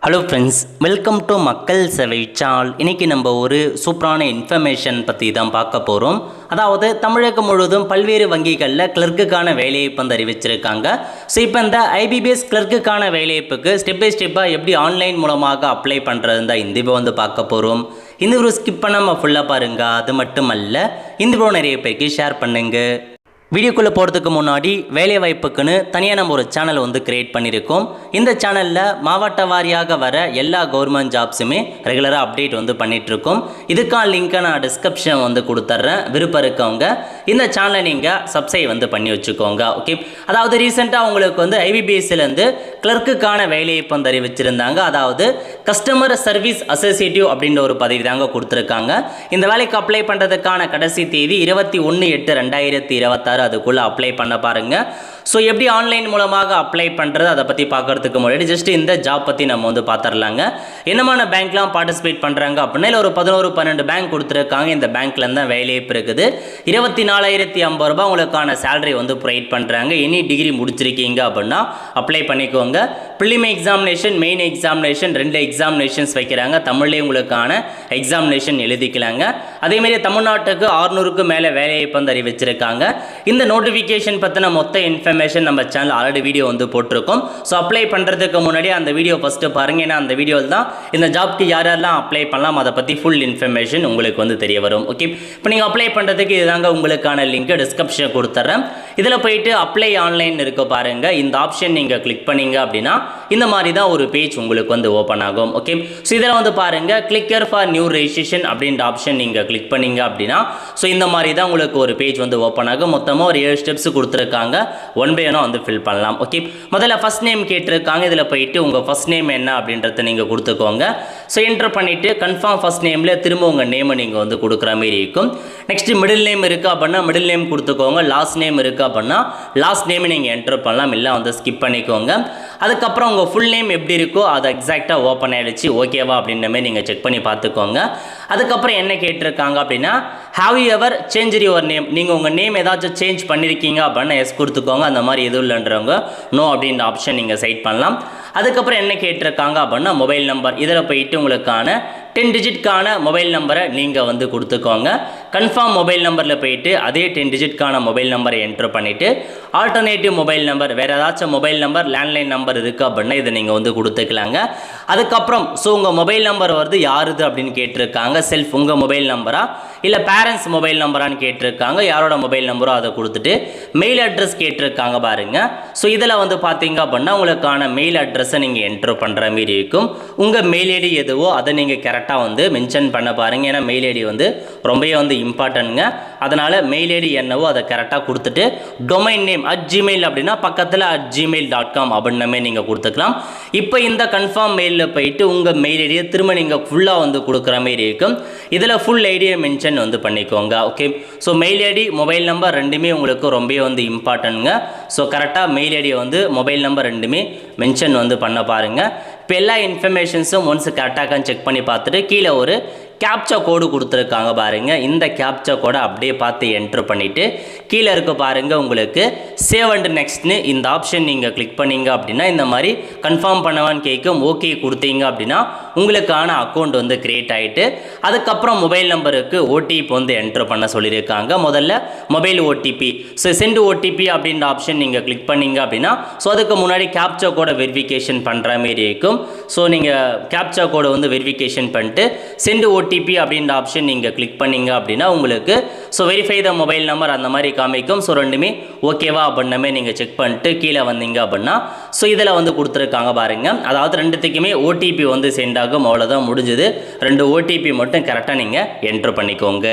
Hello friends, welcome to மக்கள் சேவை channel. இன்றைக்கி நம்ம ஒரு சூப்பரான இன்ஃபர்மேஷன் பற்றி தான் பார்க்க போகிறோம். அதாவது தமிழகம் முழுவதும் பல்வேறு வங்கிகளில் கிளர்க்குக்கான வேலைவாய்ப்பு வந்து அறிவிச்சிருக்காங்க. ஸோ இப்போ இந்த ஐபிபிஎஸ் கிளர்க்குக்கான வேலைவாய்ப்புக்கு ஸ்டெப் பை ஸ்டெப்பாக எப்படி ஆன்லைன் மூலமாக அப்ளை பண்ணுறது தான் இந்த வந்து பார்க்க போகிறோம். இந்த ஒரு ஸ்கிப் பண்ணாமல் ஃபுல்லாக பாருங்கள். அது மட்டும் அல்ல, இந்த நிறைய பேருக்கு ஷேர் பண்ணுங்கள். வீடியோக்குள்ளே போகிறதுக்கு முன்னாடி வேலைவாய்ப்புக்குன்னு தனியாக நம்ம ஒரு சேனல் வந்து கிரியேட் பண்ணியிருக்கோம். இந்த சேனலில் மாவட்ட வாரியாக வர எல்லா கவர்மெண்ட் ஜாப்ஸுமே ரெகுலராக அப்டேட் வந்து பண்ணிகிட்ருக்கோம். இதுக்கான லிங்க்கை நான் டிஸ்கிரிப்ஷன் வந்து கொடுத்துட்றேன். விருப்பம் இருக்கவங்க இந்த சேனலை நீங்கள் சப்ஸ்கிரைப் வந்து பண்ணி வச்சுக்கோங்க. ஓகே, அதாவது ரீசெண்டாக உங்களுக்கு வந்து ஐபிபிஎஸ்லேருந்து கிளர்க்குக்கான வேலைவாய்ப்பு வந்து அறிவிச்சிருந்தாங்க. அதாவது கஸ்டமர் சர்வீஸ் அசோசியேட்டிவ் அப்படின்ற ஒரு பதவி தாங்க கொடுத்துருக்காங்க. இந்த வேலைக்கு அப்ளை பண்ணுறதுக்கான கடைசி தேதி 21/8/2026. அதுக்குள்ளே அப்ளை பண்ண பாருங்கள். ஸோ எப்படி ஆன்லைன் மூலமாக அப்ளை பண்ணுறது அதை பற்றி பார்க்குறதுக்கு முன்னாடி ஜஸ்ட் இந்த ஜாப் பற்றி நம்ம வந்து பார்த்துடலாங்க. என்னமான பேங்க்லாம் பார்ட்டிசிபேட் பண்ணுறாங்க அப்படின்னா இல்லை ஒரு 11-12 பேங்க் கொடுத்துருக்காங்க. இந்த பேங்க்லேருந்து தான் வேலைவாய்ப்பு இருக்குது. 24,050 ரூபாய் உங்களுக்கான சேலரி வந்து ப்ரொவைட் பண்ணுறாங்க. எனி டிகிரி முடிச்சிருக்கீங்க அப்படின்னா அப்ளை பண்ணிக்கோங்க. Prelim examination, main examination 2 examinations வைக்கிறாங்க. தமிழ்லேயே உங்களுக்கான எக்ஸாமினேஷன் எழுதிக்கலாங்க. அதேமாதிரி தமிழ்நாட்டுக்கு 600க்கு மேலே வேலைவாய்ப்பு வந்து அறிவிச்சிருக்காங்க. இந்த நோட்டிஃபிகேஷன் பற்றின மொத்த இன்ஃபர்மேஷன் நம்ம சேனல் ஆல்ரெடி வீடியோ வந்து போட்டிருக்கோம். ஸோ அப்ளை பண்ணுறதுக்கு முன்னாடி அந்த வீடியோ ஃபஸ்ட்டு பாருங்கள். ஏன்னா அந்த வீடியோவில் தான் இந்த ஜாப்க்கு யாரெல்லாம் அப்ளை பண்ணலாம் அதை பற்றி ஃபுல் இன்ஃபர்மேஷன் உங்களுக்கு வந்து தெரிய வரும். ஓகே, இப்போ நீங்கள் அப்ளை பண்ணுறதுக்கு இதுதாங்க உங்களுக்கான லிங்க் டிஸ்கிரிப்ஷன் கொடுத்துட்றேன். இதில் போயிட்டு அப்ளை ஆன்லைன் இருக்க பாருங்கள். இந்த ஆப்ஷன் நீங்கள் கிளிக் பண்ணீங்க அப்படின்னா இந்த மாதிரி தான் ஒரு பேஜ் உங்களுக்கு வந்து ஓப்பன் ஆகும். ஓகே, ஸோ இதில் வந்து பாருங்கள் கிளிக்கர் ஃபார் நியூ ரெஜிஸ்ட்ரேஷன் அப்படின்ற ஆப்ஷன் நீங்கள் கிளிக் பண்ணீங்க அப்படின்னா ஸோ இந்த மாதிரி தான் உங்களுக்கு ஒரு பேஜ் வந்து ஓப்பன் ஆகும். மொத்தமாக ஒரு 7 ஸ்டெப்ஸ் கொடுத்துருக்காங்க. 1 by 1 வந்து ஃபில் பண்ணலாம். ஓகே, முதல்ல ஃபர்ஸ்ட் நேம் கேட்டிருக்காங்க. இதில் போயிட்டு உங்கள் ஃபர்ஸ்ட் நேம் என்ன அப்படின்றத நீங்கள் கொடுத்துக்கோங்க. ஸோ என்டர் பண்ணிவிட்டு கன்ஃபார்ம் ஃபர்ஸ்ட் நேமில் திரும்ப உங்கள் நேமை நீங்கள் வந்து கொடுக்குற மாதிரி இருக்கும். நெக்ஸ்ட் மிடில் நேம் இருக்குது அப்படின்னா மிடில் நேம் கொடுத்துக்கோங்க. லாஸ்ட் நேம் இருக்குது அப்படின்னா லாஸ்ட் நேம் நீங்கள் என்டர் பண்ணலாம். இல்லை வந்து ஸ்கிப் பண்ணிக்கோங்க. அதுக்கப்புறம் உங்கள் ஃபுல் நேம் எப்படி இருக்கோ அதை எக்ஸாக்டாக ஓப்பன் ஆகிடுச்சு ஓகேவா அப்படின்ற மாதிரி நீங்கள் செக் பண்ணி பார்த்துக்கோங்க. அதுக்கப்புறம் என்ன கேட்டிருக்காங்க அப்படின்னா have you ever change your name, நீங்கள் உங்கள் நேம் ஏதாச்சும் சேஞ்ச் பண்ணியிருக்கீங்க அப்படின்னா எஸ் கொடுத்துக்கோங்க. அந்த மாதிரி எதுவும் இல்லைன்றவங்க நோ அப்படின்ற ஆப்ஷன் நீங்கள் செட் பண்ணலாம். அதுக்கப்புறம் என்ன கேட்டிருக்காங்க அப்படின்னா மொபைல் நம்பர். இதில் போயிட்டு உங்களுக்கான 10 டிஜிட்கான மொபைல் நம்பரை நீங்கள் வந்து கொடுத்துக்கோங்க. கன்ஃபார்ம் மொபைல் நம்பரில் போயிட்டு அதே 10 டிஜிட்கான மொபைல் நம்பரை என்ட்ரு பண்ணிவிட்டு ஆல்டர்னேட்டிவ் மொபைல் நம்பர், வேறு ஏதாச்சும் மொபைல் நம்பர் லேண்ட்லைன் நம்பர் இருக்குது அப்படின்னா இதை நீங்கள் வந்து கொடுத்துக்கலாங்க. அதுக்கப்புறம் ஸோ உங்கள் மொபைல் நம்பர் வருது யாருது அப்படின்னு கேட்டிருக்காங்க. செல்ஃப் உங்கள் மொபைல் நம்பரா இல்லை பேரண்ட்ஸ் மொபைல் நம்பரான்னு கேட்டிருக்காங்க. யாரோட மொபைல் நம்பரோ அதை கொடுத்துட்டு மெயில் அட்ரஸ் கேட்டிருக்காங்க பாருங்கள். ஸோ இதில் வந்து பார்த்தீங்க அப்படின்னா உங்களுக்கான மெயில் அட்ரஸை நீங்கள் என்ட்ரு பண்ணுற மாதிரி இருக்கும். உங்கள் மெயில் ஐடி எதுவோ அதை நீங்கள் கரெக்டாக வந்து மென்ஷன் பண்ண பாருங்கள். ஏன்னா மெயில் ஐடி வந்து ரொம்பவே வந்து இம்பார்ட்டன்ட்ங்க. அதனால் மெயில் ஐடி என்னவோ அதை கரெக்டாக கொடுத்துட்டு டொமைன் நேம் @gmail அப்படின்னா பக்கத்தில் @gmail.com அப்படின்னமே நீங்கள் கொடுத்துக்கலாம். இப்போ இந்த கன்ஃபார்ம் மெயிலில் போயிட்டு உங்கள் மெயில் ஐடியை திரும்ப நீங்கள் ஃபுல்லாக வந்து கொடுக்குற மாதிரி இருக்கும். இதில் ஃபுல் ஐடியை மென்ஷன் வந்து பண்ணிக்கோங்க. Okay, so mail ID mobile number ரெண்டுமே உங்களுக்கு ரொம்பவே வந்து இம்பார்ட்டன்ட்ங்க. ஸோ கரெக்டாக மெயில் ஐடியை வந்து மொபைல் நம்பர் ரெண்டுமே மென்ஷன் வந்து பண்ண பாருங்கள். இப்போ எல்லா இன்ஃபர்மேஷன்ஸும் ஒன்ஸ் கரெக்டாக செக் பண்ணி பார்த்துட்டு கீழே ஒரு கேப்சா கோடு கொடுத்துருக்காங்க பாருங்கள். இந்த கேப்சா கோடை அப்படியே பார்த்து என்ட்ரு பண்ணிவிட்டு கீழே இருக்க பாருங்கள் உங்களுக்கு சேவ் அண்ட் நெக்ஸ்ட்னு இந்த ஆப்ஷன் நீங்கள் கிளிக் பண்ணிங்க அப்படின்னா இந்த மாதிரி கன்ஃபார்ம் பண்ணவான்னு கேட்கும். ஓகே கொடுத்தீங்க அப்படின்னா உங்களுக்கான அக்கௌண்ட் வந்து க்ரியேட் ஆகிட்டு அதுக்கப்புறம் மொபைல் நம்பருக்கு ஓடிபி வந்து என்ட்ரு பண்ண சொல்லியிருக்காங்க. முதல்ல mobile OTP, so send OTP அப்படின்ற ஆப்ஷன் நீங்கள் கிளிக் பண்ணிங்க அப்படின்னா ஸோ அதுக்கு முன்னாடி கேப்சா கோடை வெரிஃபிகேஷன் பண்ணுற மாதிரி இருக்கும். ஸோ நீங்கள் கேப்சா கோடை வந்து வெரிஃபிகேஷன் பண்ணிட்டு சென்ட் ஓடிபி அப்படின்ற ஆப்ஷன் நீங்கள் கிளிக் பண்ணிங்க அப்படின்னா உங்களுக்கு so verify the mobile number அந்த மாதிரி காமிக்கும். ஸோ ரெண்டுமே ஓகேவா அப்படின்னமே நீங்கள் செக் பண்ணிட்டு கீழே வந்தீங்க அப்படின்னா ஸோ இதில் வந்து கொடுத்துருக்காங்க பாருங்கள். அதாவது ரெண்டுத்துக்குமே ஓடிபி வந்து சென்ட் ஆகும். அவ்வளோதான் முடிஞ்சுது. 2 ஓடிபி மட்டும் கரெக்டாக நீங்கள் என்ட்ரு பண்ணிக்கோங்க.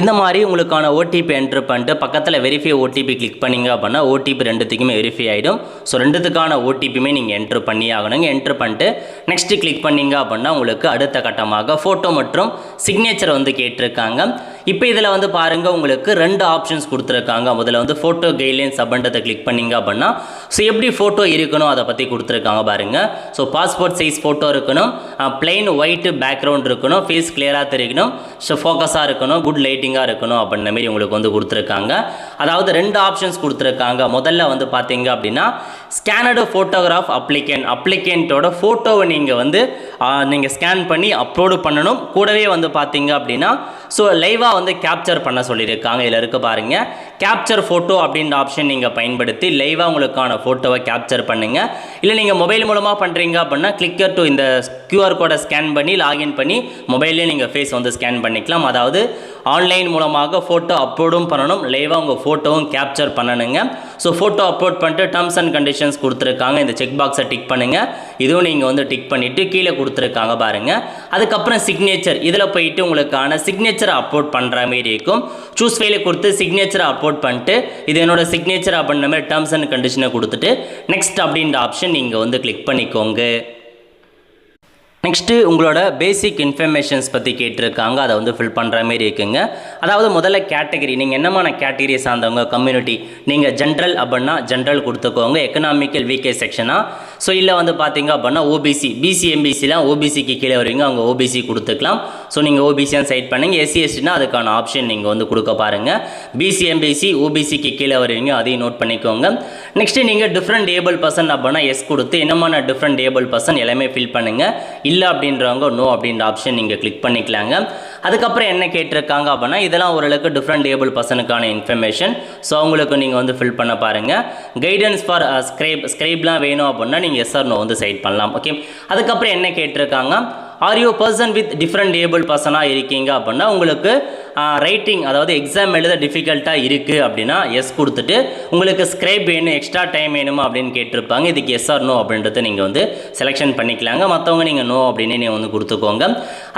இந்த மாதிரி உங்களுக்கான ஓடிபி என்ட்ரு பண்ணிட்டு பக்கத்தில் வெரிஃபை ஓடிபி கிளிக் பண்ணிங்க அப்படின்னா ஓடிபி ரெண்டுத்துக்குமே வெரிஃபை ஆகிடும். ஸோ ரெண்டுத்துக்கான ஓடிபியுமே நீங்கள் என்ட்ரு பண்ணி ஆகணுங்க. என்ட்ரு பண்ணிட்டு நெக்ஸ்ட்டு கிளிக் பண்ணிங்க அப்படின்னா உங்களுக்கு அடுத்த கட்டமாக ஃபோட்டோ மற்றும் சிக்னேச்சர் வந்து கேட்டிருக்காங்க. இப்போ இதில் வந்து பாருங்கள் உங்களுக்கு 2 ஆப்ஷன்ஸ் கொடுத்துருக்காங்க. முதல்ல வந்து ஃபோட்டோ கைட்லைன்ஸ் அப்படின்றத கிளிக் பண்ணிங்க அப்படின்னா ஸோ எப்படி ஃபோட்டோ இருக்கணும் அதை பற்றி கொடுத்துருக்காங்க பாருங்கள். ஸோ பாஸ்போர்ட் சைஸ் ஃபோட்டோ இருக்கணும், பிளெயின் ஒயிட் பேக்ரவுண்ட் இருக்கணும், ஃபேஸ் கிளியராக தெரியணும், ஸோ ஃபோக்கஸாக இருக்கணும், குட் லைட்டிங்காக இருக்கணும் அப்படின்ற மாதிரி உங்களுக்கு வந்து கொடுத்துருக்காங்க. அதாவது 2 ஆப்ஷன்ஸ் கொடுத்துருக்காங்க. முதல்ல வந்து பார்த்தீங்க அப்படின்னா ஸ்கேனடு ஃபோட்டோகிராஃப் அப்ளிகேண்ட்டோட ஃபோட்டோவை நீங்கள் ஸ்கேன் பண்ணி அப்லோடு பண்ணணும். கூடவே வந்து பார்த்தீங்க அப்படின்னா லைவாக வந்து கேப்சர் பண்ண சொல்லியிருக்காங்க. இதில் இருக்க பாருங்கள், கேப்சர் ஃபோட்டோ அப்படின்ற ஆப்ஷன் நீங்கள் பயன்படுத்தி லைவாக உங்களுக்கான ஃபோட்டோவை கேப்சர் பண்ணுங்கள். இல்லை நீங்கள் மொபைல் மூலமாக பண்ணுறீங்க அப்படின்னா கிளிக்கர் டு இந்த கியூஆர் கோடை ஸ்கேன் பண்ணி லாகின் பண்ணி மொபைல்லேயே நீங்கள் ஃபேஸ் வந்து ஸ்கேன் பண்ணிக்கலாம். அதாவது ஆன்லைன் மூலமாக ஃபோட்டோ அப்லோடும் பண்ணணும், லைவாக உங்கள் ஃபோட்டோவும் கேப்சர் பண்ணணுங்க. ஃபோட்டோ அப்லோட் பண்ணிட்டு டர்ம்ஸ் அண்ட் கண்டிஷன்ஸ் கொடுத்துருக்காங்க. இந்த செக் பாக்ஸை டிக் பண்ணுங்கள். இதுவும் நீங்கள் வந்து டிக் பண்ணிவிட்டு கீழே கொடுத்துருக்காங்க பாருங்கள். அதுக்கப்புறம் சிக்னேச்சர், இதில் போயிட்டு உங்களுக்கான சிக்னேச்சரை அப்லோட் பண்ணுற மாதிரி இருக்கும். சூஸ் ஃபைலை கொடுத்து சிக்னேச்சரை அப்லோட் பண்ணிட்டு இது என்னோட சிக்னேச்சர் அப்படின்ற மாதிரி டர்ம்ஸ் அண்ட் கண்டிஷனை கொடுத்துட்டு நெக்ஸ்ட் அப்படின்ற ஆப்ஷன் நீங்கள் வந்து கிளிக் பண்ணிக்கோங்க. நெக்ஸ்ட்டு உங்களோட பேசிக் இன்ஃபர்மேஷன்ஸ் பற்றி கேட்டிருக்காங்க. அதை வந்து ஃபில் பண்ணுற மாதிரி இருக்குங்க. அதாவது முதல்ல கேட்டகரி, நீங்கள் என்னமான கேட்டகரியை சார்ந்தவங்க, கம்யூனிட்டி நீங்கள் ஜென்ரல் அப்படின்னா ஜென்ரல் கொடுத்துக்கோங்க. எக்கனாமிக்கல் வீக்கே செக்ஷனாக இல்லை வந்து பார்த்தீங்க அப்படின்னா ஓபிசி, பிசி எம்பிசிலாம் ஓபிசிக்கு கீழே வருவீங்க, அவங்க ஓபிசி கொடுத்துக்கலாம். நீங்கள் ஓபிசியாக சைட் பண்ணுங்கள். எஸ்சி எஸ்டினா அதுக்கான ஆப்ஷன் நீங்கள் வந்து கொடுக்க பாருங்கள். பிசி எம்பிசி ஓபிசிக்கு கீழே வருவீங்க, அதையும் நோட் பண்ணிக்கோங்க. நெக்ஸ்ட்டு நீங்கள் டிஃப்ரெண்ட் ஏபிள் பர்சன் அப்படின்னா எஸ் கொடுத்து என்னமான டிஃப்ரெண்ட் ஏபிள் பர்சன் எல்லாமே ஃபில் பண்ணுங்கள். இல்லை அப்படின்றவங்க நோ அப்படின்ற ஆப்ஷன் நீங்கள் கிளிக் பண்ணிக்கலாங்க. அதுக்கப்புறம் என்ன கேட்டிருக்காங்க அப்படின்னா இதெல்லாம் ஓரளவுக்கு டிஃப்ரெண்ட் ஏபிள் பர்சனுக்கான இன்ஃபர்மேஷன். அவங்களுக்கு நீங்கள் வந்து ஃபில் பண்ண பாருங்கள். கைடன்ஸ் ஃபார் ஸ்கிரைப்லாம் வேணும் அப்படின்னா நீங்கள் எஸ் ஆர் நோ வந்து சைட் பண்ணலாம். ஓகே, அதுக்கப்புறம் என்ன கேட்டிருக்காங்க, are you person with different able பர்சனாக இருக்கீங்க அப்படின்னா உங்களுக்கு ரைட்டிங் அதாவது எக்ஸாம் எழுத டிஃபிகல்ட்டாக இருக்குது அப்படின்னா எஸ் கொடுத்துட்டு உங்களுக்கு ஸ்கிரைப் வேணும், எக்ஸ்ட்ரா டைம் வேணுமா அப்படின்னு கேட்டிருப்பாங்க. இதுக்கு எஸ் ஆர் நோ அப்படின்றத நீங்கள் வந்து செலெக்ஷன் பண்ணிக்கலாங்க. மற்றவங்க நீங்கள் நோ அப்படின்னு நீங்கள் வந்து கொடுத்துக்கோங்க.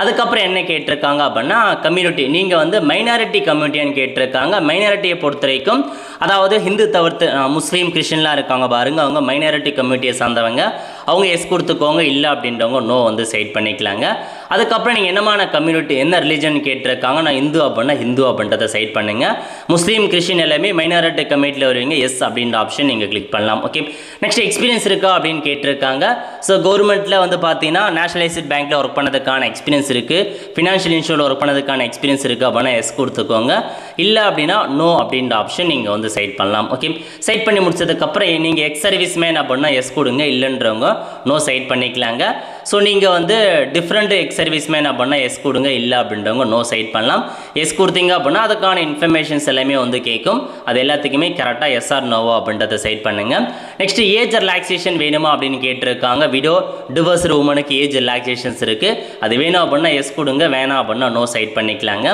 அதுக்கப்புறம் என்ன கேட்டிருக்காங்க அப்படின்னா கம்யூனிட்டி, நீங்கள் வந்து மைனாரிட்டி கம்யூனிட்டின்னு கேட்டிருக்காங்க. மைனாரிட்டியை பொறுத்த வரைக்கும் அதாவது ஹிந்து தவிர்த்து முஸ்லீம் கிறிஸ்டின்லாம் இருக்காங்க பாருங்கள், அவங்க மைனாரிட்டி கம்யூனிட்டியை சார்ந்தவங்க, அவங்க எஸ் கொடுத்துக்கோங்க. இல்லை அப்படின்றவங்க நோ வந்து சைட் பண்ணிக்கலாங்க. அதுக்கப்புறம் நீங்கள் என்னமான கம்யூனிட்டி, என்ன ரிலீஜன் கேட்டிருக்காங்க, நான் இந்து அப்படின்னா ஹிந்து அப்படின்றத சைட் பண்ணுங்கள். முஸ்லீம் கிறிஸ்டின் எல்லாமே மைனாரிட்டி கம்யூனிட்டியில் வருவீங்க, எஸ் அப்படின்ற ஆப்ஷன் நீங்கள் கிளிக் பண்ணலாம். ஓகே, நெக்ஸ்ட் எக்ஸ்பீரியன்ஸ் இருக்கா அப்படின்னு கேட்டிருக்காங்க. கவர்மெண்ட்டில் வந்து பார்த்தீங்கன்னா நேஷனலைஸ்ட் பேங்க்கில் ஒர்க் பண்ணதுக்கான எக்ஸ்பீரியன்ஸ் இருக்குது, ஃபினான்ஷியல் இன்ஸ்டியூட்டில் ஒர்க் பண்ணதுக்கான எக்ஸ்பீரியன்ஸ் இருக்குது அப்படின்னா எஸ் கொடுத்துக்கோங்க. இல்லை அப்படின்னா நோ அப்படின்ற ஆப்ஷன் நீங்கள் வந்து சைட் பண்ணலாம். ஓகே, சைட் பண்ணி முடிச்சதுக்கப்புறம் நீங்கள் எக்ஸ் சர்வீஸ் மேன் அப்படின்னா எஸ் கொடுங்க, இல்லைன்றவங்க நோ சைட் பண்ணிக்கலாங்க. நீங்கள் வந்து டிஃப்ரெண்ட் எக்ஸ் சர்வீஸ் மேன் அப்படின்னா எஸ் கொடுங்க, இல்லை அப்படின்றவங்க நோ சைட் பண்ணலாம். எஸ் கொடுத்தீங்க அப்படின்னா அதுக்கான இன்ஃபர்மேஷன்ஸ் எல்லாமே வந்து கேட்கும், அது எல்லாத்துக்குமே கரெக்டாக எஸ் ஆர் நோவோ அப்படின்றத சைட் பண்ணுங்கள். நெக்ஸ்ட் ஏஜ் ரிலாக்ஸேஷன் வேணுமா அப்படின்னு கேட்டிருக்காங்க. விடோ டிவோர்ஸ்டு உமனுக்கு ஏஜ் ரிலாக்ஸேஷன்ஸ் இருக்குது, அது வேணும் அப்படின்னா எஸ் கொடுங்க, வேணாம் அப்படின்னா நோ சைட் பண்ணிக்கலாங்க.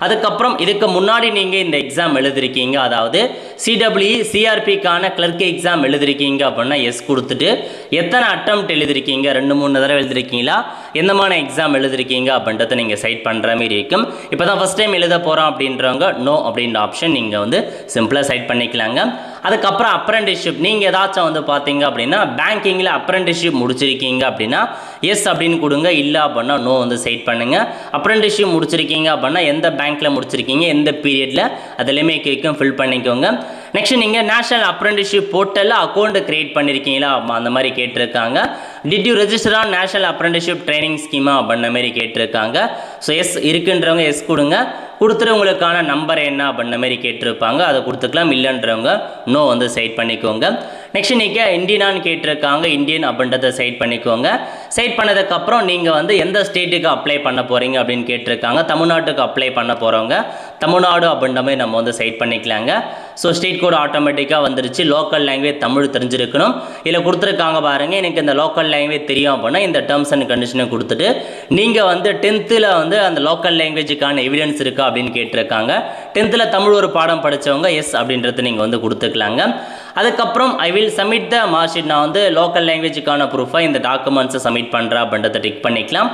அதுக்கப்புறம் இதுக்கு முன்னாடி நீங்கள் இந்த எக்ஸாம் எழுதிருக்கீங்க, அதாவது சிடபிள்யூ சிஆர்பிக்கான கிளர்க் எக்ஸாம் எழுதிருக்கீங்க அப்படின்னா எஸ் கொடுத்துட்டு எத்தனை அட்டெம்ப்ட் எழுதிருக்கீங்க, 2-3 தடவை எழுதிருக்கீங்களா, எந்தமான எக்ஸாம் எழுதிருக்கீங்க அப்படின்றத நீங்கள் சைட் பண்ணுற மாதிரி இருக்கும். இப்போ தான் ஃபஸ்ட் டைம் எழுத போகிறோம் அப்படின்றவங்க நோ அப்படின்ற ஆப்ஷன் நீங்கள் வந்து சிம்பிளாக சைட் பண்ணிக்கலாங்க. அதுக்கப்புறம் அப்ரெண்டிஸ்ஷிப், நீங்கள் ஏதாச்சும் வந்து பார்த்தீங்க அப்படின்னா பேங்கிங்கில் அப்ரெண்டிஸ்ஷிப் முடிச்சிருக்கீங்க அப்படின்னா எஸ் அப்படின்னு கொடுங்க, இல்லை அப்படின்னா நோ வந்து சைட் பண்ணுங்கள். அப்ரெண்டிஸ்ஷிப் முடிச்சிருக்கீங்க அப்படின்னா எந்த பேங்க்கில் முடிச்சிருக்கீங்க, எந்த பீரியடில், அதெல்லாமே கேட்கும், ஃபில் பண்ணிக்கோங்க. நெக்ஸ்ட் நீங்கள் நேஷனல் அப்ரெண்டிஸ்ஷிப் போர்ட்டலில் அக்கௌண்ட் கிரியேட் பண்ணியிருக்கீங்களா அந்த மாதிரி கேட்டிருக்காங்க. Did you register on national apprenticeship training schema அப்படின்ற மாதிரி கேட்டிருக்காங்க. எஸ் இருக்குன்றவங்க எஸ் கொடுங்க, கொடுத்துட்டு உங்களுக்கான நம்பர் என்ன அப்படின்ற மாதிரி கேட்டிருப்பாங்க, அதை கொடுத்துக்கலாம். இல்லைன்றவங்க நோ வந்து சைட் பண்ணிக்கோங்க. நெக்ஸ்ட் நீங்கள் இந்தியனான்னு கேட்டிருக்காங்க, இந்தியன் அப்படின்றத சைட் பண்ணிக்கோங்க. சைட் பண்ணதுக்கப்புறம் நீங்கள் வந்து எந்த ஸ்டேட்டுக்கு அப்ளை பண்ண போகிறீங்க அப்படின்னு கேட்டிருக்காங்க. தமிழ்நாட்டுக்கு அப்ளை பண்ண போகிறவங்க தமிழ்நாடு அப்படின்ற மாதிரி நம்ம வந்து சைட் பண்ணிக்கலாங்க. ஸ்டேட் கோட் ஆட்டோமேட்டிக்காக வந்துருச்சு. லோக்கல் லாங்குவேஜ் தமிழ் தெரிஞ்சிருக்கணும். இதில் கொடுத்துருக்காங்க பாருங்கள், எனக்கு இந்த லோக்கல் லாங்குவேஜ் தெரியும் அப்படின்னா இந்த டேர்ம்ஸ் அண்ட் கண்டிஷனை கொடுத்துட்டு நீங்கள் வந்து 10th வந்து அந்த லோக்கல் லாங்குவேஜுக்கான எவிடன்ஸ் இருக்கா அப்படின்னு கேட்டிருக்காங்க. 10th தமிழ் ஒரு பாடம் படித்தவங்க எஸ் அப்படின்றது நீங்கள் வந்து கொடுத்துக்கலாங்க. அதுக்கப்புறம் I will submit the mark sheet, நான் வந்து லோக்கல் லாங்குவேஜுக்கான ப்ரூஃபாக இந்த டாக்குமெண்ட்ஸை சப்மிட் பண்ணுறேன் அப்படின்றத டிக் பண்ணிக்கலாம்.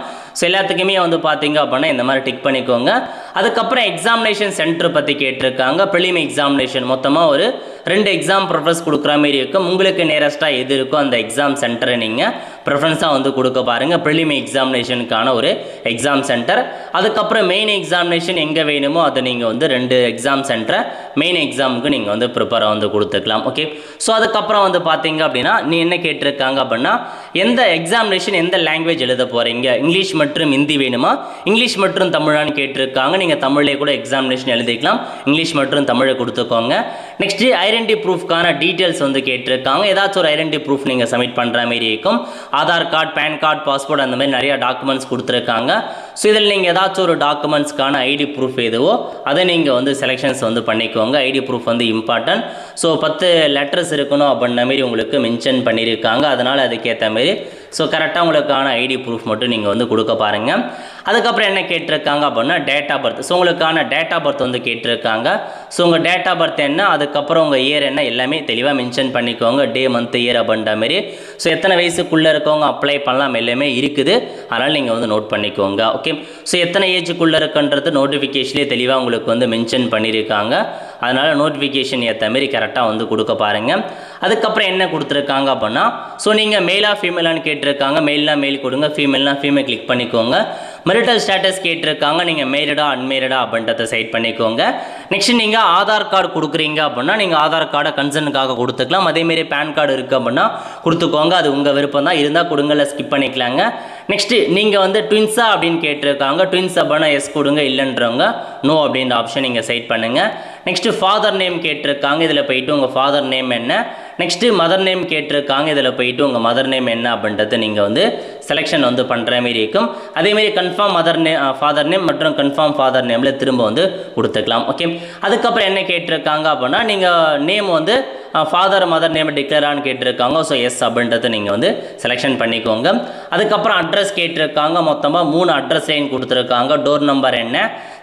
எல்லாத்துக்குமே வந்து பார்த்தீங்க அப்படின்னா இந்த மாதிரி டிக் பண்ணிக்கோங்க. அதுக்கப்புறம் எக்ஸாமினேஷன் சென்டர் பற்றி கேட்டிருக்காங்க. ப்ரிலிம் எக்ஸாமினேஷன் மொத்தமாக ஒரு 2 எக்ஸாம் ப்ரிஃபரன்ஸ் கொடுக்குற மாதிரி இருக்கும். உங்களுக்கு நியரஸ்ட்டாக எது இருக்கோ அந்த எக்ஸாம் சென்டரை நீங்கள் ப்ரிஃபரன்ஸாக வந்து கொடுக்க பாருங்கள். ப்ரிலிம் எக்ஸாமினேஷனுக்கான ஒரு எக்ஸாம் சென்டர். அதுக்கப்புறம் மெயின் எக்ஸாமினேஷன் எங்கே வேணுமோ அதை நீங்கள் வந்து 2 எக்ஸாம் சென்டரை மெயின் எக்ஸாமுக்கு நீங்கள் வந்து ப்ரிப்பராக வந்து கொடுத்துக்கலாம். ஓகே, ஸோ அதுக்கப்புறம் வந்து பார்த்தீங்க அப்படின்னா நீ என்ன கேட்டிருக்காங்க அப்படின்னா எந்த எக்ஸாமினேஷன் எந்த லாங்குவேஜ் எழுத போகிறீங்க, இங்கிலீஷ் மற்றும் ஹிந்தி வேணுமா, இங்கிலீஷ் மற்றும் தமிழான்னு கேட்டிருக்காங்க. நீங்கள் தமிழ்லேயே கூட எக்ஸாமினேஷன் எழுதிக்கலாம், இங்கிலீஷ் மற்றும் தமிழை கொடுத்துக்கோங்க. நெக்ஸ்ட்டு ஐடென்டி ப்ரூஃப்கான டீட்டெயில்ஸ் வந்து கேட்டிருக்காங்க. ஏதாச்சும் ஒரு ஐடென்டி ப்ரூஃப் நீங்கள் சப்மிட் பண்ணுற மாதிரி இருக்கும். Aadhaar card, PAN card, passport அந்த மாதிரி நிறையா டாக்குமெண்ட்ஸ் கொடுத்துருக்காங்க. ஸோ இதில் நீங்கள் ஏதாச்சும் ஒரு டாக்குமெண்ட்ஸ்க்கான ஐடி ப்ரூஃப் எதுவோ அதை நீங்கள் வந்து செலெக்ஷன்ஸ் வந்து பண்ணிக்கோங்க. ஐடி ப்ரூஃப் வந்து இம்பார்ட்டன்ட். ஸோ 10 லெட்டர்ஸ் இருக்கணும் அப்படின்ன மாரி உங்களுக்கு மென்ஷன் பண்ணியிருக்காங்க. அதனால் அதுக்கேற்ற மாரி ஸோ கரெக்டாக உங்களுக்கான ஐடி ப்ரூஃப் மட்டும் நீங்கள் வந்து கொடுக்க பாருங்கள். அதுக்கப்புறம் என்ன கேட்டிருக்காங்க அப்படின்னா டேட் ஆஃப் பர்த். ஸோ உங்களுக்கான டேட் ஆஃப் பர்த் வந்து கேட்டிருக்காங்க. ஸோ உங்கள் டேட் ஆஃப் பர்த் என்ன, அதுக்கப்புறம் உங்கள் இயர் என்ன, எல்லாமே தெளிவாக மென்ஷன் பண்ணிக்கோங்க. டே, மந்த், இயர் அப்படின்ற மாரி. ஸோ எத்தனை வயசுக்குள்ளே இருக்கவங்க அப்ளை பண்ணலாம் எல்லாமே இருக்குது. அதனால் நீங்கள் வந்து நோட் பண்ணிக்கோங்க. ஓகே, ஸோ எத்தனை ஏஜுக்குள்ளே இருக்குன்றது நோட்டிஃபிகேஷன்லேயே தெளிவாக உங்களுக்கு வந்து மென்ஷன் பண்ணியிருக்காங்க. அதனால் நோட்டிஃபிகேஷன் ஏற்ற மாரி கரெக்டாக வந்து கொடுக்க பாருங்கள். அதுக்கப்புறம் என்ன கொடுத்துருக்காங்க அப்படின்னா ஸோ நீங்கள் மேலா ஃபீமேலான்னு கேட்டிருக்காங்க. மெயில்னா மெயில் கொடுங்க, ஃபீமேல்னா ஃபீமேல் கிளிக் பண்ணிக்கோங்க. மெரிட்டல் ஸ்டேட்டஸ் கேட்டிருக்காங்க. நீங்கள் மேரிடா அன்மேரிடா அப்படின்றத செட் பண்ணிக்கோங்க. நெக்ஸ்ட் நீங்கள் ஆதார் கார்டு கொடுக்குறீங்க அப்படின்னா நீங்கள் ஆதார் கார்டை கன்சர்னுக்காக கொடுத்துக்கலாம். அதேமாரி பேன் கார்டு இருக்குது அப்படின்னா கொடுத்துக்கோங்க. அது உங்கள் விருப்பம் தான், இருந்தால் கொடுங்கல ஸ்கிப் பண்ணிக்கலாங்க. நெக்ஸ்ட்டு நீங்கள் வந்து ட்வின்ஸா அப்படின்னு கேட்டிருக்காங்க. ட்வின்ஸ் அப்படின்னா எஸ் கொடுங்க, இல்லைன்றவங்க நோ அப்படின்ற ஆப்ஷன் நீங்கள் செட் பண்ணுங்கள். நெக்ஸ்ட்டு ஃபாதர் நேம் கேட்டிருக்காங்க. இதில் போயிட்டு உங்கள் ஃபாதர் நேம் என்ன. நெக்ஸ்ட்டு மதர் நேம் கேட்டிருக்காங்க. இதில் போயிட்டு உங்கள் மதர் நேம் என்ன அப்படின்றத நீங்கள் வந்து செலெக்ஷன் வந்து பண்ணுற மாரி இருக்கும். அதேமாரி confirm mother name, father name மற்றும் கன்ஃபார்ம் ஃபாதர் நேமில் திரும்ப வந்து கொடுத்துக்கலாம். ஓகே, அதுக்கப்புறம் என்ன கேட்டிருக்காங்க அப்படின்னா நீங்கள் நேம் வந்து ஃபாதர் மதர் நேம் டிக்ளேரான்னு கேட்டிருக்காங்க. ஸோ எஸ் அப்படின்றத நீங்கள் வந்து செலெக்ஷன் பண்ணிக்கோங்க. அதுக்கப்புறம் அட்ரஸ் கேட்டிருக்காங்க. மொத்தமாக 3 அட்ரஸ் லைன் கொடுத்துருக்காங்க. டோர் நம்பர் என்ன,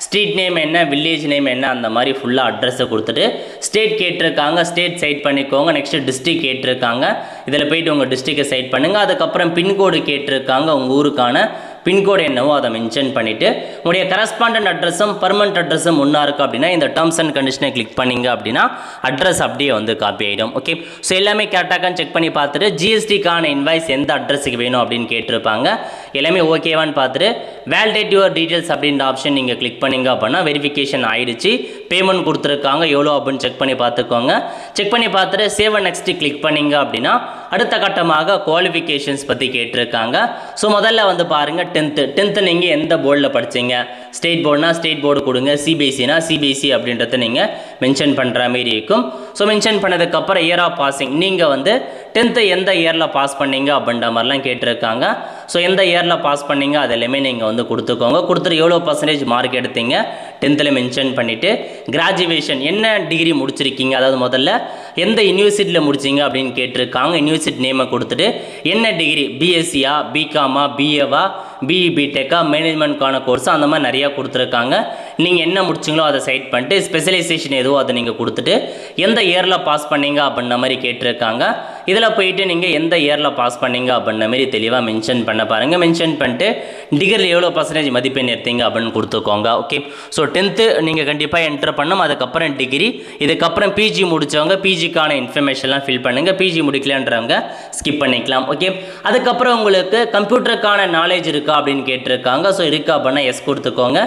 ஸ்ட்ரீட் நேம் என்ன, வில்லேஜ் நேம் என்ன, அந்த மாதிரி ஃபுல்லாக அட்ரஸை கொடுத்துட்டு ஸ்டேட் கேட்டிருக்காங்க. ஸ்டேட் சைட் பண்ணிக்கோங்க. நெக்ஸ்ட்டு டிஸ்ட்ரிக் கேட்டிருக்காங்க. இதில் போயிட்டு உங்கள் டிஸ்ட்ரிக்டை சைட் பண்ணுங்கள். அதுக்கப்புறம் பின்கோடு கேட்டிருக்காங்க. உங்கள் ஊருக்கான பின்கோடு என்னவோ அதை மென்ஷன் பண்ணிவிட்டு உங்களுடைய கரஸ்பாண்டன்ட் அட்ரஸும் பர்மனன்ட் அட்ரஸும் ஒன்றா இருக்குது அப்படின்னா இந்த டேர்ம்ஸ் அண்ட் கண்டிஷனை கிளிக் பண்ணிங்க அப்படின்னா அட்ரஸ் அப்படியே வந்து காப்பி ஆகிடும். ஓகே, ஸோ எல்லாமே கரெக்டாக செக் பண்ணி பார்த்துட்டு ஜிஎஸ்டிக்கான இன்வாய்ஸ் எந்த அட்ரஸுக்கு வேணும் அப்படின்னு கேட்டிருப்பாங்க. எல்லாமே ஓகேவான்னு பார்த்துட்டு வேலிடேட் யுவர் டீட்டெயில்ஸ் அப்படின்ற ஆப்ஷன் நீங்கள் கிளிக் பண்ணிங்க அப்படின்னா வெரிஃபிகேஷன் ஆகிடுச்சு. பேமெண்ட் கொடுத்துருக்காங்க, எவ்வளோ அப்படின்னு செக் பண்ணி பார்த்துக்கோங்க. செக் பண்ணி பார்த்துட்டு சேவ் அண்ட் நெக்ஸ்ட்டு கிளிக் பண்ணிங்க அப்படின்னா அடுத்த கட்டமாக குவாலிஃபிகேஷன்ஸ் பற்றி கேட்டிருக்காங்க. ஸோ முதல்ல வந்து பாருங்கள் 10th நீங்கள் எந்த போர்டில் படித்தீங்க. ஸ்டேட் போர்டுனா ஸ்டேட் போர்டு கொடுங்க, சிபிஎஸ்சினா சிபிஎஸ்சி அப்படின்றத நீங்கள் மென்ஷன் பண்ணுற மாதிரி இருக்கும். ஸோ மென்ஷன் பண்ணதுக்கப்புறம் இயர் ஆஃப் பாசிங் நீங்கள் வந்து 10th எந்த இயரில் பாஸ் பண்ணீங்க அப்படின்ற மாதிரிலாம் கேட்டிருக்காங்க. ஸோ எந்த இயரில் பாஸ் பண்ணீங்க அது எல்லாமே நீங்கள் வந்து கொடுத்துக்கோங்க. கொடுத்துட்டு எவ்வளோ % மார்க் எடுத்தீங்க 10th மென்ஷன் பண்ணிவிட்டு கிராஜுவேஷன் என்ன டிகிரி முடிச்சிருக்கீங்க, அதாவது முதல்ல எந்த யூனிவர்சிட்டியில் முடிச்சிங்க அப்படின்னு கேட்டிருக்காங்க. யூனிவர்சிட்டி நேமை கொடுத்துட்டு என்ன டிகிரி, பிஎஸ்சியா, பிகாமா, பிஏவா, பிஇ, பிடெக்கா, மேனேஜ்மெண்ட்கான கோர்ஸ் அந்த மாதிரி நிறையா கொடுத்துருக்காங்க. நீங்கள் என்ன முடிச்சிங்களோ அதை சைட் பண்ணிட்டு ஸ்பெஷலைசேஷன் எதுவோ அதை நீங்கள் கொடுத்துட்டு எந்த இயரில் பாஸ் பண்ணீங்க அப்படின்ற மாதிரி கேட்டிருக்காங்க. இதில் போயிட்டு நீங்கள் எந்த இயரில் பாஸ் பண்ணீங்க அப்படின்ற மாதிரி தெளிவாக மென்ஷன் பண்ண பாருங்கள். மென்ஷன் பண்ணிட்டு டிகிரியில் எவ்வளோ % மதிப்பெண் எடுத்தீங்க அப்படின்னு கொடுத்துக்கோங்க. ஓகே, ஸோ 10th நீங்கள் கண்டிப்பாக என்டர் பண்ணணும். அதுக்கப்புறம் டிகிரி, இதுக்கப்புறம் பிஜி முடித்தவங்க பிஜிக்கான இன்ஃபர்மேஷன்லாம் ஃபில் பண்ணுங்கள். பிஜி முடிக்கலன்றவங்க ஸ்கிப் பண்ணிக்கலாம். ஓகே, அதுக்கப்புறம் உங்களுக்கு கம்ப்யூட்டருக்கான நாலேஜ் இருக்கா அப்படின்னு கேட்டிருக்காங்க. ஸோ இருக்கா அப்படின்னா எஸ் கொடுத்துக்கோங்க.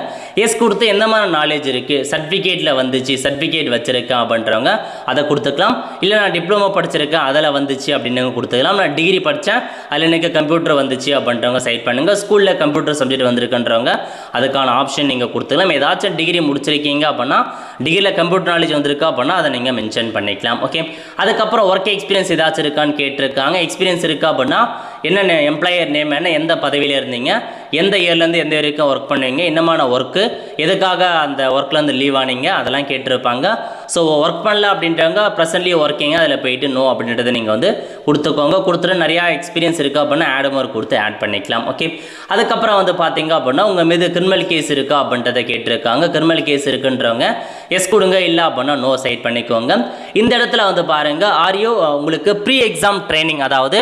எஸ் கொடுத்து எந்த மாதிரி நாலேஜ் இருக்குது, சர்டிஃபிகேட்டில் வந்துச்சு, சர்டிஃபிகேட் வச்சுருக்கேன் அப்படின்றவங்க அதை கொடுத்துக்கலாம். இல்லை நான் டிப்ளமோ படிச்சிருக்கேன் அதில் வந்துச்சு அப்படின்னு கொடுத்துக்கலாம். நான் டிகிரி படித்தேன் அதில் எனக்கு கம்ப்யூட்டர் வந்துச்சு அப்படின்றவங்க சைட் பண்ணுங்கள். ஸ்கூலில் கம்ப்யூட்டர் சப்ஜெக்ட் வந்திருக்குன்றவங்க அதுக்கான ஆப்ஷன் நீங்கள் கொடுத்துக்கலாம். ஏதாச்சும் டிகிரி முடிச்சிருக்கீங்க அப்படின்னா டிகிரியில் கம்ப்யூட்டர் நாலேஜ் வந்திருக்கா அப்படின்னா அதை நீங்கள் மென்ஷன் பண்ணிக்கலாம். ஓகே, அதுக்கப்புறம் ஒர்க் எக்ஸ்பீரியன்ஸ் ஏதாச்சும் இருக்கான்னு கேட்டிருக்காங்க. எக்ஸ்பீரியன்ஸ் இருக்கா அப்படின்னா என்னென்ன எம்ப்ளாயர் நேம் என்ன, எந்த பதவியில் இருந்தீங்க, எந்த இயர்லேருந்து எந்த வரைக்கும் ஒர்க் பண்ணுவீங்க, என்னமான ஒர்க்கு, எதுக்காக அந்த ஒர்க்லேருந்து லீவ் ஆனீங்க அதெல்லாம் கேட்டிருப்பாங்க. ஸோ ஒர்க் பண்ணல அப்படின்றவங்க ப்ரெசென்ட்லி ஒர்க்கிங்க அதில் போயிட்டு நோ அப்படின்றத நீங்கள் வந்து கொடுத்துக்கோங்க. கொடுத்துட்டு நிறையா எக்ஸ்பீரியன்ஸ் இருக்கா அப்படின்னா ஆட் மார்க் கொடுத்து ஆட் பண்ணிக்கலாம். ஓகே, அதுக்கப்புறம் வந்து பார்த்தீங்க அப்படின்னா உங்கள் மீது கிரிமினல் கேஸ் இருக்கா அப்படின்றத கேட்டிருக்காங்க. கிரிமினல் கேஸ் இருக்குன்றவங்க எஸ் கொடுங்க, இல்லை அப்படின்னா நோ சைட் பண்ணிக்கோங்க. இந்த இடத்துல வந்து பாருங்கள் ஆரியோ உங்களுக்கு ப்ரீ எக்ஸாம் ட்ரைனிங், அதாவது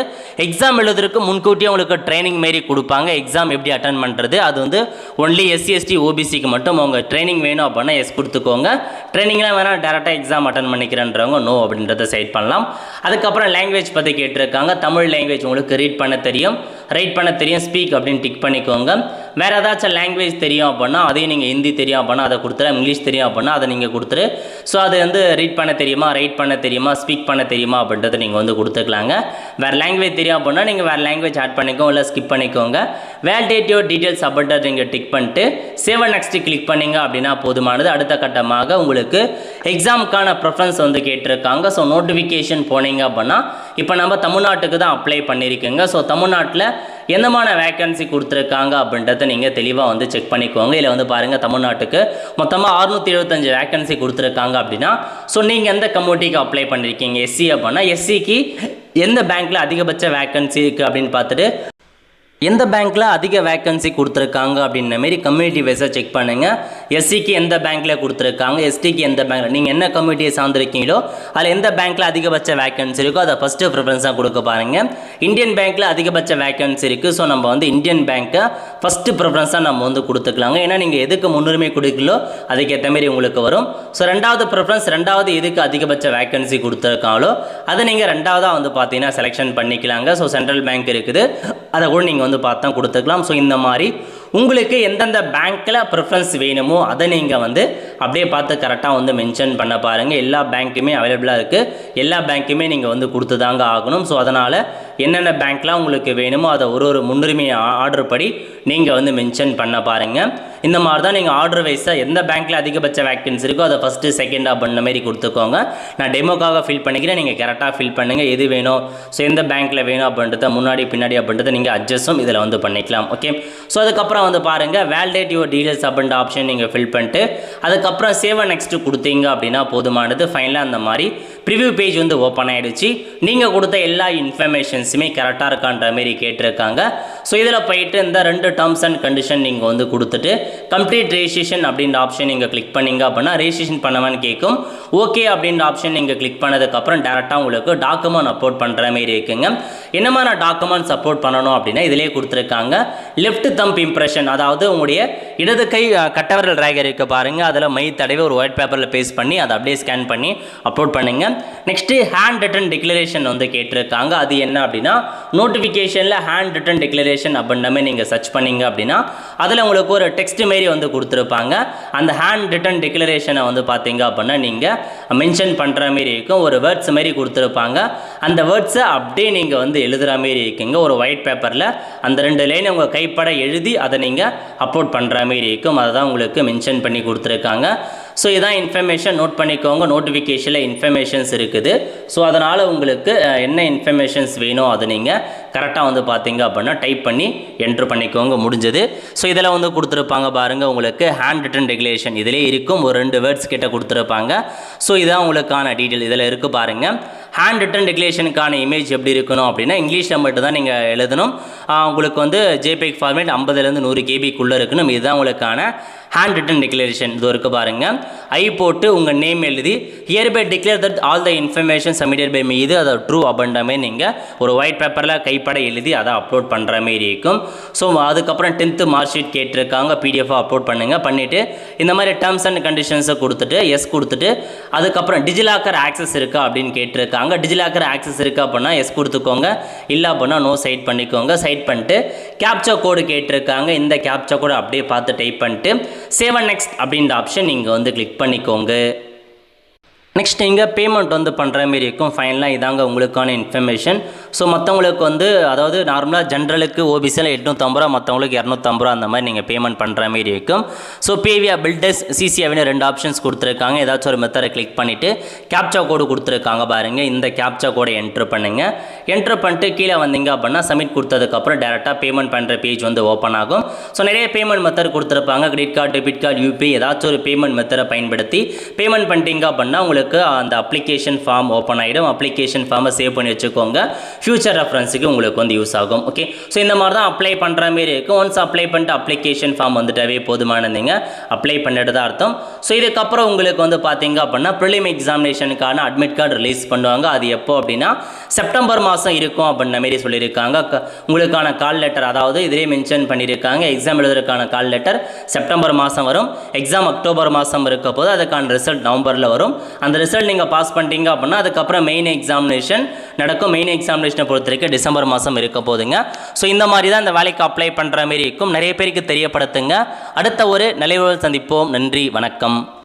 எக்ஸாம் எழுதுறதுக்கு முன்கூட்டியே உங்களுக்கு ட்ரைனிங் மாரி கொடுப்பாங்க. எக்ஸாம் எப்படி அட்டன் பண்ணுறது, அது வந்து ஒன்லி எஸ்சி எஸ்டி ஓபிசிக்கு மட்டும் அவங்க ட்ரைனிங் வேணும் அப்படின்னா எஸ் கொடுத்துக்கோங்க. ட்ரைனிங்லாம் வேணால் டேரெக்டாக எக்ஸாம் அட்டன் பண்ணிக்கிறேன்றவங்க நோ அப்படின்றத சைட் பண்ணலாம். அதுக்கப்புறம் லாங்குவேஜ் பற்றி கேட்டிருக்காங்க. தமிழ் லாங்குவேஜ் உங்களுக்கு ரீட் பண்ண தெரியும், ரைட் பண்ண தெரியும், ஸ்பீக் அப்படின்னு டிக் பண்ணிக்கோங்க. வேறு ஏதாச்சும் லாங்குவேஜ் தெரியும் அப்படின்னா அதையும் நீங்கள் ஹிந்தி தெரியும் அப்படின்னா அதை கொடுத்துரு, இங்கிலீஷ் தெரியும் அப்படின்னா அதை நீங்கள் கொடுத்துரு. ஸோ அது வந்து ரீட் பண்ண தெரியுமா, ரைட் பண்ண தெரியுமா, ஸ்பீக் பண்ண தெரியுமா அப்படின்றத நீங்கள் வந்து கொடுத்துக்கலாங்க. வேறு லாங்குவேஜ் தெரியும் அப்படின்னா நீங்கள் வேறு லாங்குவேஜ் ஆட் பண்ணிக்கோங்க, இல்லை ஸ்கிப் பண்ணிக்கோங்க. வேலிடேட் யுவர் டீட்டெயில்ஸ் அப்படின்றத நீங்கள் டிக் பண்ணிட்டு சேவ் அண்ட் நெக்ஸ்ட் கிளிக் பண்ணிங்க அப்படின்னா போதுமானது. அடுத்த கட்டமாக உங்களுக்கு எக்ஸாமுக்கான ப்ரிஃபரன்ஸ் வந்து கேட்டிருக்காங்க. ஸோ நோட்டிஃபிகேஷன் போனீங்க அப்படின்னா இப்போ நம்ம தமிழ்நாட்டுக்கு தான் அப்ளை பண்ணியிருக்கீங்க. ஸோ தமிழ்நாட்டில் எந்தமான வேக்கன்சி கொடுத்துருக்காங்க அப்படின்றத நீங்கள் தெளிவாக வந்து செக் பண்ணிக்கோங்க. இதில் வந்து பாருங்கள் தமிழ்நாட்டுக்கு மொத்தமாக 675 வேக்கன்சி கொடுத்துருக்காங்க அப்படின்னா ஸோ நீங்கள் எந்த கம்யூனிட்டிக்கு அப்ளை பண்ணியிருக்கீங்க, எஸ்சி அப்படின்னா எஸ்சிக்கு எந்த பேங்க்கில் அதிகபட்ச வேக்கன்சி இருக்குது அப்படின்னு பார்த்துட்டு எந்த பேங்க்கில் அதிக வேக்கன்சி கொடுத்துருக்காங்க அப்படின்ற மாரி கம்யூனிட்டி வைஸாக செக் பண்ணுங்கள். எஸ்சிக்கு எந்த பேங்க்கில் கொடுத்துருக்காங்க, எஸ்டிக்கு எந்த பேங்க்கில், நீங்கள் என்ன கம்யூனிட்டியை சார்ந்திருக்கீங்களோ அதில் எந்த பேங்க்கில் அதிகபட்ச வேக்கன்சி இருக்கோ அதை ஃபஸ்ட்டு ப்ரிஃபரன்ஸாக கொடுக்க பாருங்கள். இந்தியன் பேங்க்கில் அதிகபட்ச வேக்கன்சி இருக்குது. ஸோ நம்ம வந்து இந்தியன் பேங்க்கை ஃபஸ்ட்டு ப்ரிஃபரன்ஸாக நம்ம வந்து கொடுத்துக்கலாங்க. ஏன்னா நீங்கள் எதுக்கு முன்னுரிமை கொடுக்கலோ அதுக்கேற்ற மாரி உங்களுக்கு வரும். ஸோ ரெண்டாவது ப்ரிஃபரன்ஸ், ரெண்டாவது எதுக்கு அதிகபட்ச வேக்கன்சி கொடுத்துருக்காங்களோ அதை நீங்கள் ரெண்டாவதாக வந்து பார்த்தீங்கன்னா செலெக்ஷன் பண்ணிக்கலாங்க. ஸோ சென்ட்ரல் பேங்க் இருக்குது, அதை கூட நீங்கள் வந்து பார்த்தா கொடுத்துக்கலாம். ஸோ இந்த மாதிரி உங்களுக்கு எந்தெந்த பேங்க்கில் ப்ரிஃபரன்ஸ் வேணுமோ அதை நீங்கள் வந்து அப்படியே பார்த்து கரெக்டாக வந்து மென்ஷன் பண்ண பாருங்கள். எல்லா பேங்க்குமே அவைலபிளாக இருக்குது, எல்லா பேங்க்குமே நீங்கள் வந்து கொடுத்து தாங்க ஆகணும். ஸோ அதனால் என்னென்ன பேங்க்லாம் உங்களுக்கு வேணுமோ அதை ஒரு முன்னுரிமை ஆர்டர் படி நீங்கள் வந்து மென்ஷன் பண்ண பாருங்கள். இந்த மாதிரி தான் நீங்கள் ஆர்டர் வைஸாக எந்த பேங்க்கில் அதிகபட்ச வேக்கன்சி இருக்கோ அதை ஃபஸ்ட்டு செகண்டாக பண்ண மாரி கொடுத்துக்கோங்க. நான் டெமோக்காக ஃபில் பண்ணிக்கிறேன், நீங்கள் கரெக்டாக ஃபில் பண்ணுங்கள். எது வேணும், ஸோ எந்த பேங்க்கில் வேணும் அப்படின்றத முன்னாடி பின்னாடி அப்படின்றத நீங்கள் அட்ஜஸ்ட்டும் இதில் வந்து பண்ணிக்கலாம். ஓகே, ஸோ அதுக்கப்புறம் வந்து பாருங்கள் வேலிடேட் யுவர் டீடைல்ஸ் அப்படின்ற ஆப்ஷன் நீங்கள் ஃபில் பண்ணிட்டு அதுக்கப்புறம் சேவ் அண்ட் நெக்ஸ்ட் கொடுத்தீங்க அப்படின்னா போதுமானது. ஃபைனலாக அந்த மாதிரி ப்ரிவ்யூ பேஜ் வந்து ஓப்பன் ஆகிடுச்சு. நீங்கள் கொடுத்த எல்லா இன்ஃபர்மேஷன்ஸுமே கரெக்டாக இருக்கான்ற மாரி கேட்டிருக்காங்க. ஸோ இதில் போயிட்டு இந்த 2 டேர்ம்ஸ் அண்ட் கண்டிஷன் நீங்கள் வந்து கொடுத்துட்டு கம்ப்ளீட் ரெஜிஸ்ட்ரேஷன் அப்படின்ற ஆப்ஷன் நீங்கள் கிளிக் பண்ணிங்க அப்படின்னா ரெஜிஸ்ட்ரேஷன் பண்ணவான்னு கேட்கும். ஓகே அப்படின்ற ஆப்ஷன் நீங்கள் கிளிக் பண்ணதுக்கப்புறம் டேரெக்டாக உங்களுக்கு டாக்குமெண்ட் அப்லோட் பண்ணுற மாரி இருக்குங்க. என்ன மாதிரி டாக்குமெண்ட் சப்போர்ட் பண்ணணும் அப்படின்னா இதிலே கொடுத்துருக்காங்க. லெஃப்ட் தம்ப் இம்ப்ரெஷன், அதாவது உங்களுடைய இடது கை கட்டவரல் ரேகர் இருக்க பாருங்கள், அதில் மை தடவை ஒரு ஒயிட் பேப்பரில் பேஸ்ட் பண்ணி அதை அப்படியே ஸ்கேன் பண்ணி அப்லோட் பண்ணுங்கள். நெக்ஸ்ட்டு ஹேண்ட் ரிட்டன் டிக்ளரேஷன் வந்து கேட்டிருக்காங்க. அது என்ன அப்படின்னா நோட்டிஃபிகேஷனில் ஹேண்ட் ரிட்டன் டிக்ளரேஷன் அப்படின்ற மாதிரி நீங்கள் சர்ச் பண்ணிங்க அப்படின்னா அதில் உங்களுக்கு ஒரு டெக்ஸ்ட் மாரி வந்து கொடுத்துருப்பாங்க. அந்த ஹேண்ட் ரிட்டன் டிக்ளரேஷனை வந்து பார்த்தீங்க அப்படின்னா நீங்கள் மென்ஷன் பண்ணுற மாரி இருக்கும். ஒரு வேர்ட்ஸ் மாரி கொடுத்துருப்பாங்க. அந்த வேர்ட்ஸை அப்படியே நீங்கள் வந்து எழுதுகிற மாரி இருக்குங்க. ஒரு ஒயிட் பேப்பரில் அந்த 2 லைன் உங்கள் கைப்பட எழுதி அதை நீங்கள் அப்லோட் பண்ணுற மாரி இருக்கும். அதை தான் உங்களுக்கு மென்ஷன் பண்ணி கொடுத்துருக்காங்க. ஸோ இதான் இன்ஃபர்மேஷன், நோட் பண்ணிக்கோங்க. நோட்டிஃபிகேஷனில் இன்ஃபர்மேஷன்ஸ் இருக்குது. ஸோ அதனால் உங்களுக்கு என்ன இன்ஃபர்மேஷன்ஸ் வேணும் அதை நீங்கள் கரெக்டாக வந்து பார்த்தீங்க அப்படின்னா டைப் பண்ணி என்ட்ரு பண்ணிக்கோங்க, முடிஞ்சது. ஸோ இதில் வந்து கொடுத்துருப்பாங்க பாருங்கள் உங்களுக்கு ஹேண்ட் ரிட்டன் ரெகுலேஷன் இதிலே இருக்கும். ஒரு 2 வேர்ட்ஸ் கிட்ட கொடுத்துருப்பாங்க. ஸோ இதான் உங்களுக்கான டீட்டெயில் இதில் இருக்குது பாருங்கள். ஹேண்ட் ரிட்டன் ரெகுலேஷனுக்கான இமேஜ் எப்படி இருக்கணும் அப்படின்னா இங்கிலீஷில் மட்டும் தான் நீங்கள் எழுதணும். உங்களுக்கு வந்து ஜேபிக் ஃபார்மேட் 50லேருந்து 100 கேபிக்குள்ளே இருக்கணும். இதுதான் உங்களுக்கான ஹேண்ட் ரிட்டன் டிக்ளரேஷன். இது இருக்க பாருங்கள். ஐ போட்டு உங்கள் நேம் எழுதி here by declare that all the information submitted by me, இது அதை ட்ரூ அப்படின்ற மாதிரி நீங்கள் ஒரு ஒயிட் பேப்பரில் கைப்பட எழுதி அதை அப்லோட் பண்ணுற மாரி இருக்கும். ஸோ அதுக்கப்புறம் 10th மார்க் ஷீட் கேட்டிருக்காங்க, பிடிஎஃபாக அப்லோட் பண்ணுங்கள். பண்ணிவிட்டு இந்த மாதிரி டேர்ம்ஸ் அண்ட் கண்டிஷன்ஸை கொடுத்துட்டு எஸ் கொடுத்துட்டு அதுக்கப்புறம் டிஜிலாக்கர் ஆக்சஸ் இருக்கா அப்படின்னு கேட்டிருக்காங்க. டிஜிலாக்கர் ஆக்சஸ் இருக்கா அப்படின்னா எஸ் கொடுத்துக்கோங்க, இல்லை அப்படின்னா நோ சைட் பண்ணிக்கோங்க. சைட் பண்ணிட்டு கேப்சா கோடு கேட்டிருக்காங்க. இந்த கேப்சா கோடு அப்படியே பார்த்து டைப் பண்ணிட்டு சேவ் அண்ட் நெக்ஸ்ட் அப்படின்ற ஆப்ஷன் நீங்கள் வந்து கிளிக் பண்ணிக்கோங்க. நெக்ஸ்ட் இங்கே பேமெண்ட் வந்து பண்ணுற மாரி இருக்கும். ஃபைனலாக இதாங்க உங்களுக்கான இன்ஃபர்மேஷன். ஸோ மற்றவங்களுக்கு வந்து அதாவது நார்மலாக ஜென்ரலுக்கு ஓபிசியில் 850 ரூபா, மற்றவங்களுக்கு 250 ரூபா அந்த மாதிரி நீங்கள் பேமெண்ட் பண்ணுற மாரி இருக்கும். ஸோ பேவியா பில்டர்ஸ் சிசிஆவின்னு 2 ஆப்ஷன்ஸ் கொடுத்துருக்காங்க. ஏதாச்சும் ஒரு மெத்தடை கிளிக் பண்ணிவிட்டு கேப்சா கோடு கொடுத்துருக்காங்க பாருங்கள். இந்த கேப்சா கோடை என்ட்ரு பண்ணுங்கள். என்ட்ரு பண்ணிட்டு கீழே வந்தீங்க அப்படின்னா சப்மிட் கொடுத்ததுக்கப்புறம் டேரெக்டாக பேமெண்ட் பண்ணுற பேஜ் வந்து ஓப்பன் ஆகும். ஸோ நிறைய பேமெண்ட் மெத்தட் கொடுத்துருப்பாங்க. Credit card, debit card, UPI ஏதாச்சும் ஒரு பேமெண்ட் மெத்தடை பயன்படுத்தி பேமெண்ட் பண்ணிட்டீங்க அப்படின்னா உங்களுக்கு உங்களுக்கு அந்த அப்ளிகேஷன் ஃபார்ம் ஓப்பன் ஆகிடும். அப்ளிகேஷன் ஃபார்மை சேவ் பண்ணி வச்சுக்கோங்க. ஃபியூச்சர் ரெஃபரன்ஸுக்கு உங்களுக்கு வந்து யூஸ் ஆகும். ஓகே, ஸோ இந்த மாதிரி தான் அப்ளை பண்ணுற மாரி இருக்கும். ஒன்ஸ் அப்ளை பண்ணிட்டு அப்ளிகேஷன் ஃபார்ம் வந்துட்டாவே போதுமானதுங்க. அப்ளை பண்ணிட்டு தான் அர்த்தம். ஸோ இதுக்கப்புறம் உங்களுக்கு வந்து பார்த்தீங்க அப்படின்னா ப்ரிலிம் எக்ஸாமினேஷனுக்கான அட்மிட் கார்டு ரிலீஸ் பண்ணுவாங்க. அது எப்போ அப்படின்னா செப்டம்பர் மாதம் இருக்கும் அப்படின்ற மாரி சொல்லியிருக்காங்க. உங்களுக்கான கால் லெட்டர், அதாவது இதிலே மென்ஷன் பண்ணியிருக்காங்க, எக்ஸாம் எழுதுறதுக்கான கால் லெட்டர் செப்டம்பர் மாதம் வரும். எக்ஸாம் அக்டோபர் மாதம் இருக்க போது அதுக்கான ரிசல்ட் நவம்பரில் வரும். அந்த ரிசல்ட் நீங்கள் பாஸ் பண்ணிட்டீங்க அப்படின்னா அதுக்கப்புறம் மெயின் எக்ஸாமினேஷன் நடக்கும். மெயின் எக்ஸாமினேஷனை பொறுத்த வரைக்கும் டிசம்பர் மாதம் இருக்க போதுங்க. ஸோ இந்த மாதிரி தான் இந்த வேலைக்கு அப்ளை பண்ணுற மாரி இருக்கும். நிறைய பேருக்கு தெரியப்படுத்துங்க. அடுத்த ஒரு நிலைவுகள் சந்திப்போம். நன்றி, வணக்கம்.